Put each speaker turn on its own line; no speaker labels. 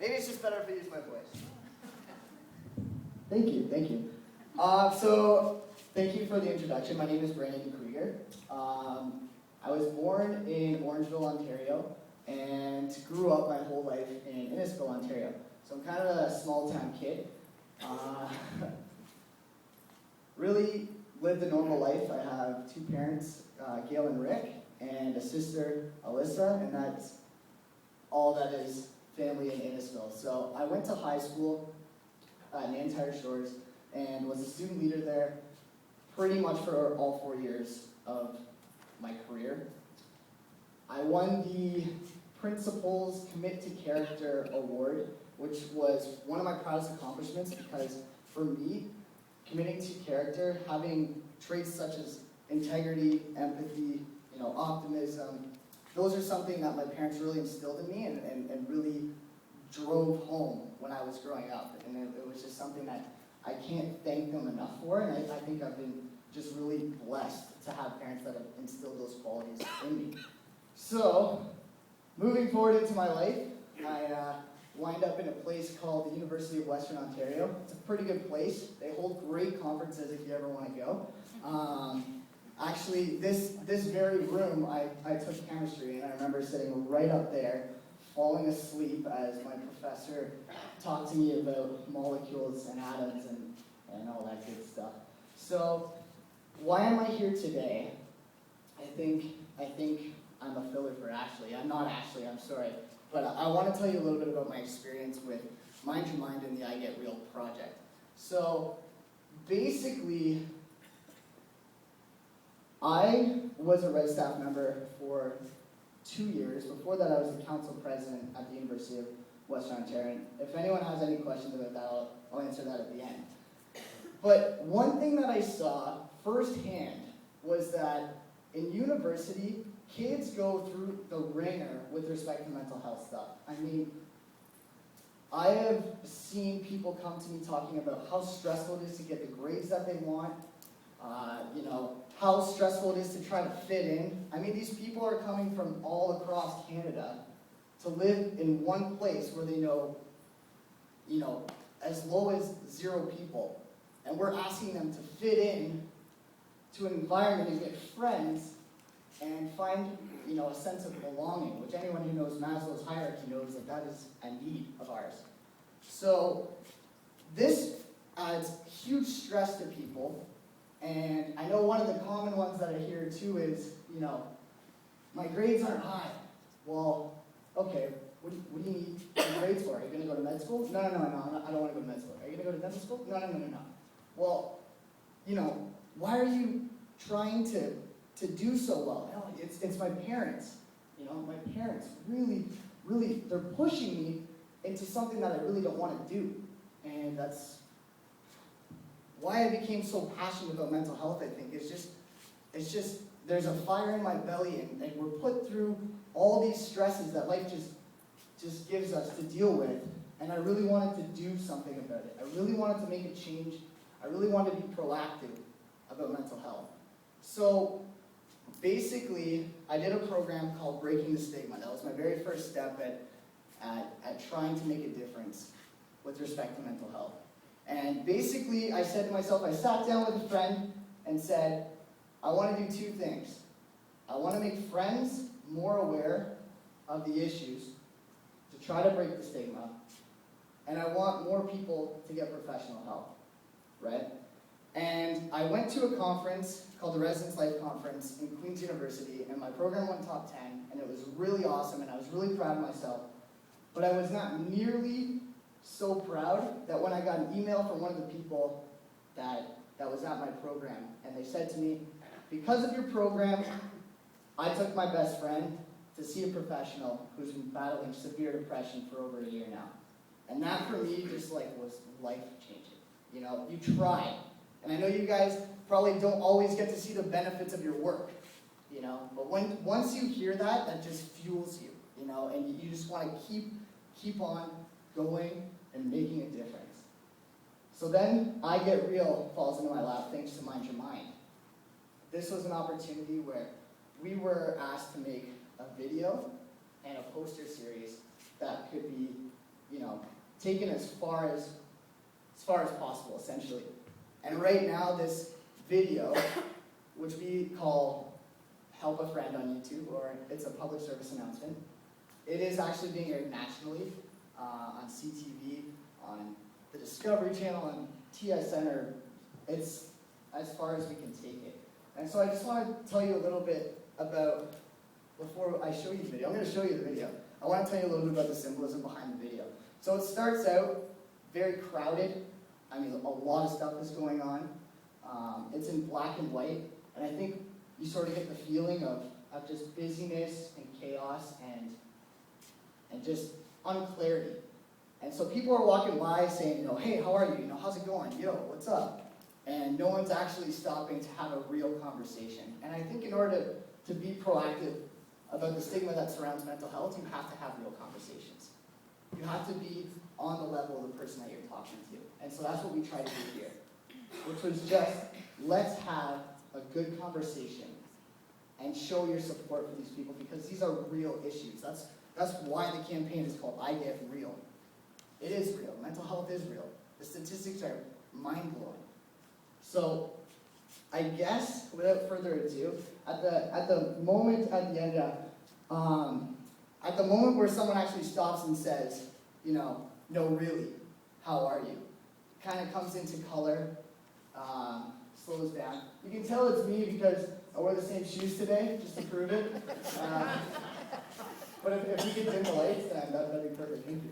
Maybe it's just better if I use my voice.
Thank you, thank you. So, thank you for the introduction. My name is Brandon Krieger. I was born in Orangeville, Ontario, and grew up my whole life in Innisfil, Ontario. So I'm kind of a small-town kid. Really lived a normal life. I have two parents, Gail and Rick, and a sister, Alyssa, and that's all that is family in Innisfil. So I went to high school at Nantyre Shores and was a student leader there pretty much for all 4 years of my career. I won the Principals Commit to Character Award, which was one of my proudest accomplishments because for me, committing to character, having traits such as integrity, empathy, optimism, those are something that my parents really instilled in me and really drove home when I was growing up. And it was just something that I can't thank them enough for, and I think I've been just really blessed to have parents that have instilled those qualities in me. So, moving forward into my life, I wind up in a place called the University of Western Ontario. It's a pretty good place. They hold great conferences if you ever want to go. Actually, this very room, I took chemistry, and I remember sitting right up there, falling asleep as my professor talked to me about molecules and atoms and all that good stuff. So, why am I here today? I think I'm a filler for Ashley. I'm not Ashley, I'm sorry. But I want to tell you a little bit about my experience with Mind Your Mind and the I Get Real project. So, basically, I was a Red Staff member for 2 years. Before that, I was the council president at the University of Western Ontario. And if anyone has any questions about that, I'll answer that at the end. But one thing that I saw firsthand was that in university, kids go through the ringer with respect to mental health stuff. I mean, I have seen people come to me talking about how stressful it is to get the grades that they want, how stressful it is to try to fit in. I mean, these people are coming from all across Canada to live in one place where they know, as low as 0 people. And we're asking them to fit in to an environment and get friends and find, a sense of belonging, which anyone who knows Maslow's hierarchy knows that is a need of ours. So this adds huge stress to people, and I know one of the common ones that I hear too is, my grades aren't high. Well, okay, what do you need your grades for? Are you going to go to med school? No, I don't want to go to med school. Are you going to go to dental school? No. Well, why are you trying to do so well? No, it's my parents. My parents really, they're pushing me into something that I really don't want to do. And that's why I became so passionate about mental health, I think. It's just there's a fire in my belly, and we're put through all these stresses that life just gives us to deal with. And I really wanted to do something about it. I really wanted to make a change. I really wanted to be proactive about mental health. So basically, I did a program called Breaking the Stigma. That was my very first step at trying to make a difference with respect to mental health. And basically, I said to myself, I sat down with a friend and said, I want to do 2 things. I want to make friends more aware of the issues to try to break the stigma, and I want more people to get professional help, right? And I went to a conference called the Residence Life Conference in Queen's University, and my program went top 10, and it was really awesome, and I was really proud of myself. But I was not nearly so proud that when I got an email from one of the people that was at my program, and they said to me, because of your program, I took my best friend to see a professional who's been battling severe depression for over a year now. And that for me just was life-changing. You try. And I know you guys probably don't always get to see the benefits of your work, but once you hear that, that just fuels you, and you just want to keep on going and making a difference. So then, I Get Real falls into my lap thanks to Mind Your Mind. This was an opportunity where we were asked to make a video and a poster series that could be, taken as far as possible, essentially. And right now, this video, which we call Help a Friend on YouTube, or it's a public service announcement, it is actually being aired nationally on CTV, on the Discovery Channel, on TSN, or it's as far as we can take it. And so I just want to tell you a little bit about, before I show you the video, I'm going to show you the video. I want to tell you a little bit about the symbolism behind the video. So it starts out very crowded. I mean, a lot of stuff is going on. It's in black and white, and I think you sort of get the feeling of just busyness and chaos and just unclarity. And so people are walking by saying, hey, how are you? How's it going? Yo, what's up? And no one's actually stopping to have a real conversation. And I think in order to be proactive about the stigma that surrounds mental health, you have to have real conversations. You have to be on the level of the person that you're talking to. And so that's what we try to do here, which was just, let's have a good conversation and show your support for these people, because these are real issues. That's why the campaign is called I Get Real. It is real. Mental health is real. The statistics are mind-blowing. So I guess, without further ado, at the moment at the end, at the moment where someone actually stops and says, no, really, how are you? Kind of comes into color, slows down. You can tell it's me because I wore the same shoes today, just to prove it. But if you could dim the lights, then that'd be perfect. Thank you.